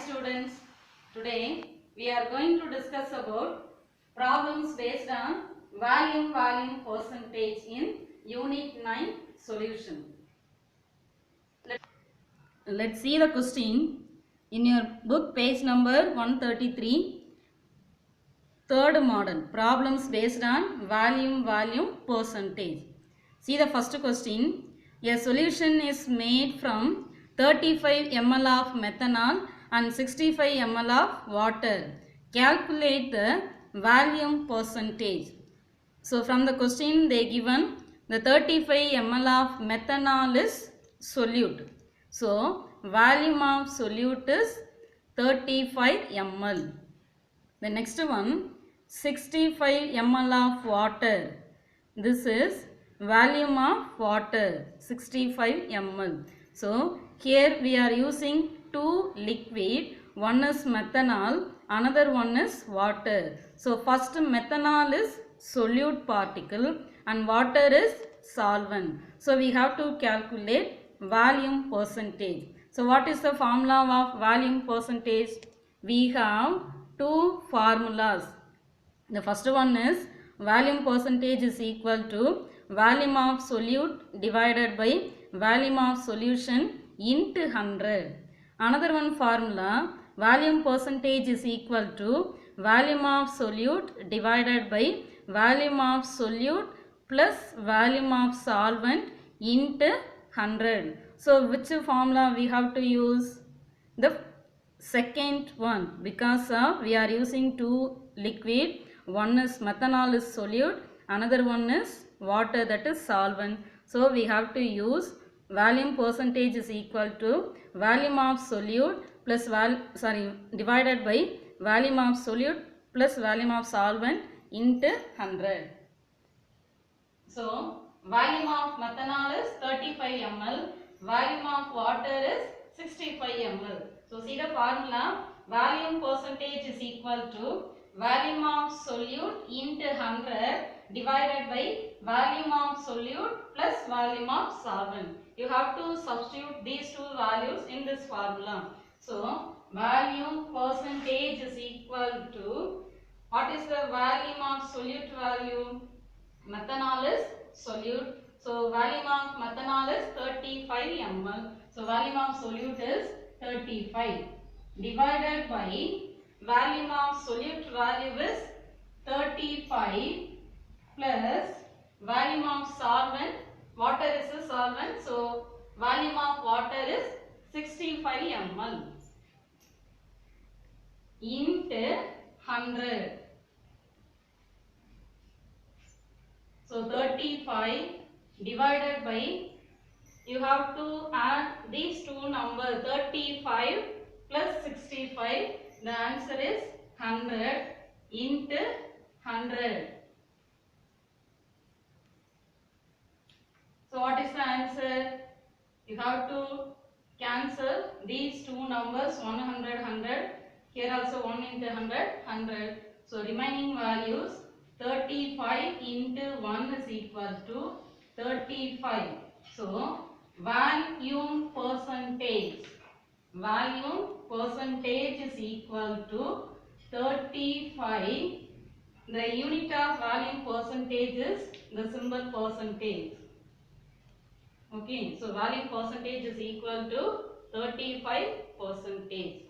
students. Today we are going to discuss about problems based on volume percentage in unit 9 solution. Let's see the question in your book, page number 133. Third model, problems based on volume percentage. See the first question. A solution is made from 35 ml of methanol and 65 ml of water. Calculate the volume percentage. So from the question they given the 35 ml of methanol is solute. So volume of solute is 35 ml. The next one 65 ml of water. This is volume of water 65 ml. So here we are using two liquid. One is methanol, another one is water. So first methanol is solute particle and water is solvent. So we have to calculate volume percentage. So what is the formula of volume percentage? We have two formulas. The first one is volume percentage is equal to volume of solute divided by volume of solution into 100. Another one formula, volume percentage is equal to volume of solute divided by volume of solute plus volume of solvent into 100. So which formula we have to use? The second one, because of we are using two liquid. One is methanol is solute, another one is water, that is solvent. So we have to use volume percentage is equal to volume of solute plus divided by volume of solute plus volume of solvent into 100. So volume of methanol is 35 ml, volume of water is 65 ml. So see the formula, volume percentage is equal to volume of solute into 100 divided by volume of solute plus volume of solvent. You have to substitute these two values in this formula. So volume percentage is equal to, what is the volume of solute value? Methanol is solute. So volume of methanol is 35 ml. So volume of solute is 35 divided by volume of solute value is 35 plus volume of solvent, water is a solvent, so volume of water is 65 ml into 100. So 35 divided by, you have to add these two numbers, 35 plus 65, the answer is 100 into 100. So what is the answer? You have to cancel these two numbers, 100, 100. Here also 1 into 100, 100. So remaining values, 35 into 1 is equal to 35. So volume percentage is equal to 35. The unit of volume percentage is the symbol percentage. Okay, so volume percentage is equal to 35%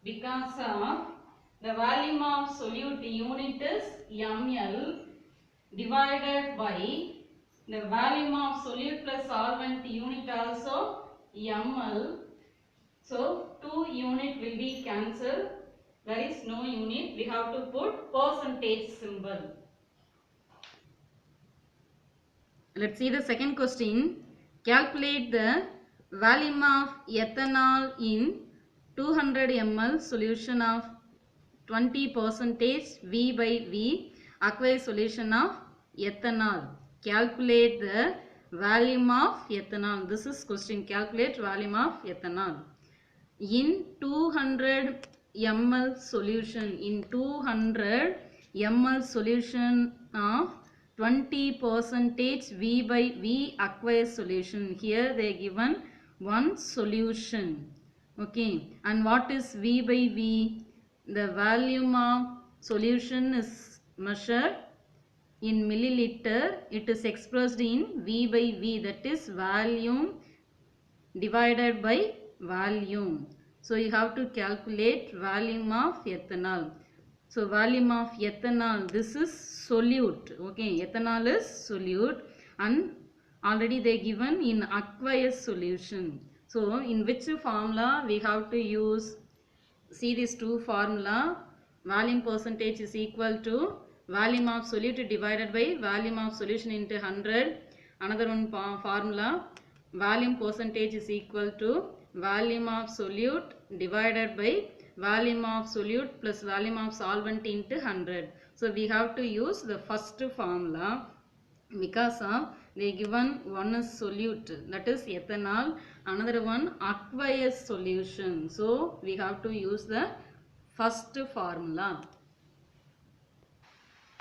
because of the volume of solute unit is ml divided by the volume of solute plus solvent unit also ml. So 2 unit will be cancelled. There is no unit. We have to put percentage symbol. Let's see the second question. Calculate the volume of ethanol in 200 ml solution of 20% V by V aqueous solution of ethanol. Calculate the volume of ethanol. This is question. Calculate volume of ethanol. In 200 ml solution, in 200 ml solution of 20% V by V aqueous solution. Here they given one solution. Okay, and what is V by V? The volume of solution is measured in milliliter. It is expressed in V by V, that is volume divided by volume. So you have to calculate volume of ethanol. So volume of ethanol, this is solute. Okay, ethanol is solute and already they given in aqueous solution. So in which formula we have to use? See these two formula. Volume percentage is equal to volume of solute divided by volume of solution into 100. Another one formula, volume percentage is equal to volume of solute divided by volume of solute plus volume of solvent into 100. So we have to use the first formula because of they given one is solute, that is ethanol, another one aqueous solution. So we have to use the first formula.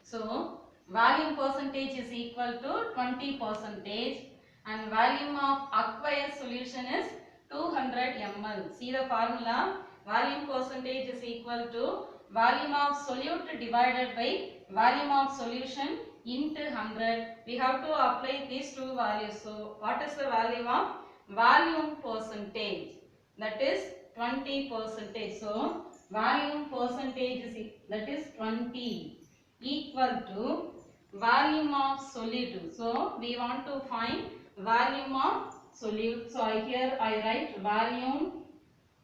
So volume percentage is equal to 20% and volume of aqueous solution is 200 ml. See the formula, volume percentage is equal to volume of solute divided by volume of solution into 100. We have to apply these two values. So what is the value of volume percentage? That is 20%. So volume percentage is that is 20 equal to volume of solute. So we want to find volume of solute. So here I write volume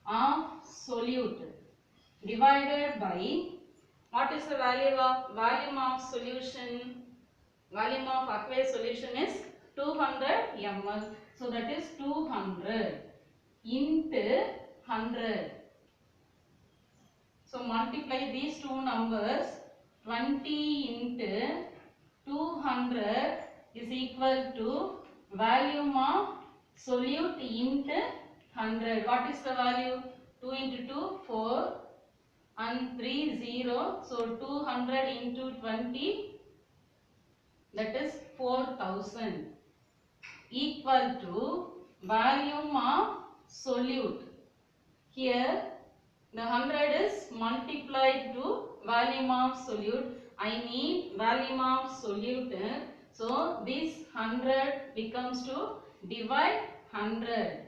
of solute divided by what is the value of volume of solution? Volume of aqueous solution is 200 ml. So that is 200 into 100. So multiply these two numbers. 20 into 200 is equal to volume of solute into 100. What is the value? 2 into 2, 4 and 3, 0. So 200 into 20, that is 4000 equal to volume of solute. Here the 100 is multiplied to volume of solute. I need volume of solute. So this 100 becomes to divide 100.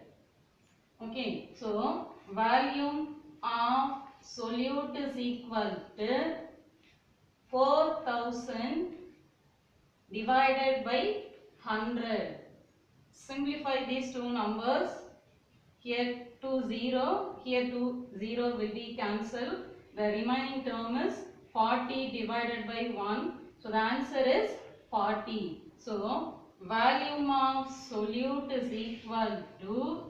Okay. So volume of solute is equal to 4000 divided by 100. Simplify these two numbers. Here 2 0, here 2 0 will be cancelled. The remaining term is 40 divided by 1. So the answer is 40. So volume of solute is equal to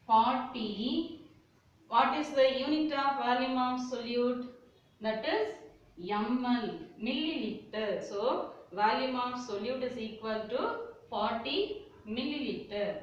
40. What is the unit of volume of solute? That is ml, milliliter. So volume of solute is equal to 40 milliliter.